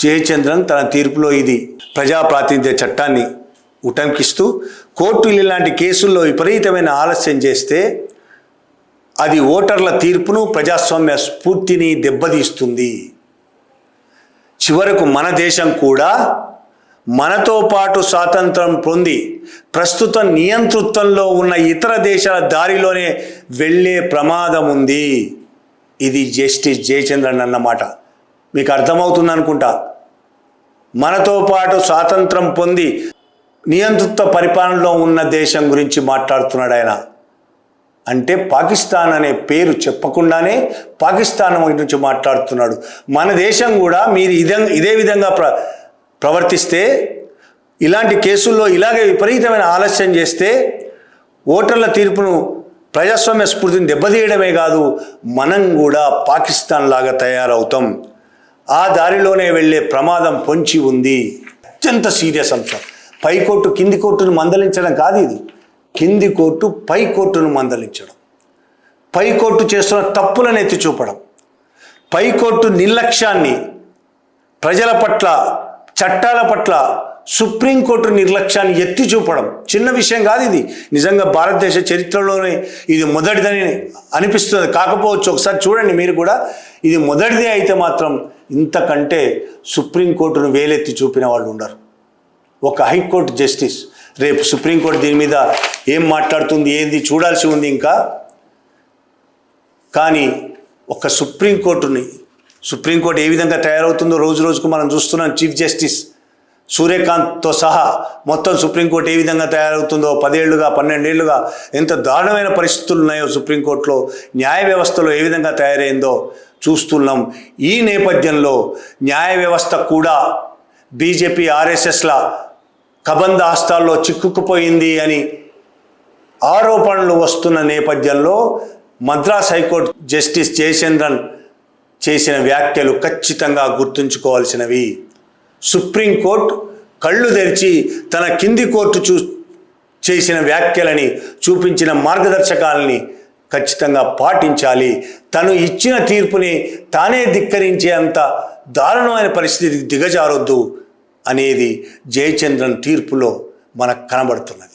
జయచంద్రన్ తన తీర్పులో ఇది ప్రజాప్రాతినిధ్య చట్టాన్ని ఉటంకిస్తూ కోర్టులు ఇలాంటి కేసుల్లో విపరీతమైన ఆలస్యం చేస్తే అది ఓటర్ల తీర్పును ప్రజాస్వామ్య స్ఫూర్తిని దెబ్బతీస్తుంది. చివరకు మన దేశం కూడా మనతో పాటు స్వాతంత్రం పొంది ప్రస్తుత నియంతృత్వంలో ఉన్న ఇతర దేశాల దారిలోనే వెళ్ళే ప్రమాదం ఉంది. ఇది జస్టిస్ జయచంద్రన్ అన్నమాట. మీకు అర్థమవుతుంది అనుకుంటా. మనతో పాటు స్వాతంత్రం పొంది నియంతృత్వ పరిపాలనలో ఉన్న దేశం గురించి మాట్లాడుతున్నాడు ఆయన. అంటే పాకిస్తాన్ అనే పేరు చెప్పకుండానే పాకిస్తాన్ గురించి మాట్లాడుతున్నాడు. మన దేశం కూడా మీరు ఇదే విధంగా ప్రవర్తిస్తే, ఇలాంటి కేసుల్లో ఇలాగే విపరీతమైన ఆలస్యం చేస్తే ఓటర్ల తీర్పును ప్రజాస్వామ్య స్ఫూర్తిని దెబ్బతీయడమే కాదు, మనం కూడా పాకిస్తాన్ లాగా తయారవుతాం. ఆ దారిలోనే వెళ్ళే ప్రమాదం పొంచి ఉంది. అత్యంత సీరియస్ అంశం. పై కోర్టు కింది కోర్టును మందలించడం కాదు ఇది. కింది కోర్టు పై కోర్టును మందలించడం, పై కోర్టు చేస్తున్న తప్పులను ఎత్తి చూపడం, పై కోర్టు నిర్లక్ష్యాన్ని, ప్రజల పట్ల చట్టాల పట్ల సుప్రీంకోర్టు నిర్లక్ష్యాన్ని ఎత్తి చూపడం చిన్న విషయం కాదు ఇది. నిజంగా భారతదేశ చరిత్రలోనే ఇది మొదటిదని అనిపిస్తుంది. కాకపోవచ్చు, ఒకసారి చూడండి మీరు కూడా. ఇది మొదటిదే అయితే మాత్రం ఇంతకంటే సుప్రీంకోర్టును వేలెత్తి చూపిన వాళ్ళు ఉండరు. ఒక హైకోర్టు జస్టిస్, రేపు సుప్రీంకోర్టు దీని మీద ఏం మాట్లాడుతుంది ఏంది చూడాల్సి ఉంది ఇంకా. కానీ ఒక సుప్రీంకోర్టు ఏ విధంగా తయారవుతుందో రోజు రోజుకు మనం చూస్తున్నాం. చీఫ్ జస్టిస్ సూర్యకాంత్తో సహా మొత్తం సుప్రీంకోర్టు ఏ విధంగా తయారవుతుందో 10 ఏళ్లుగా 12 ఏళ్లుగా ఎంత దారుణమైన పరిస్థితులు ఉన్నాయో సుప్రీంకోర్టులో, న్యాయ వ్యవస్థలో ఏ విధంగా తయారైందో చూస్తున్నాం. ఈ నేపథ్యంలో న్యాయ వ్యవస్థ కూడా బీజేపీ ఆర్ఎస్ఎస్ల కబంధ హస్తాల్లో చిక్కుకుపోయింది అని ఆరోపణలు వస్తున్న నేపథ్యంలో మద్రాస్ హైకోర్టు జస్టిస్ జయచంద్రన్ చేసిన వ్యాఖ్యలు ఖచ్చితంగా గుర్తుంచుకోవాల్సినవి. సుప్రీంకోర్టు కళ్ళు తెరిచి తన కింది కోర్టు చేసిన వ్యాఖ్యలని చూపించిన మార్గదర్శకాలని ఖచ్చితంగా పాటించాలి. తను ఇచ్చిన తీర్పుని తానే ధిక్కరించే అంత దారుణమైన పరిస్థితికి దిగజారొద్దు అనేది జయచంద్రన్ తీర్పులో మనకు కనబడుతున్నది.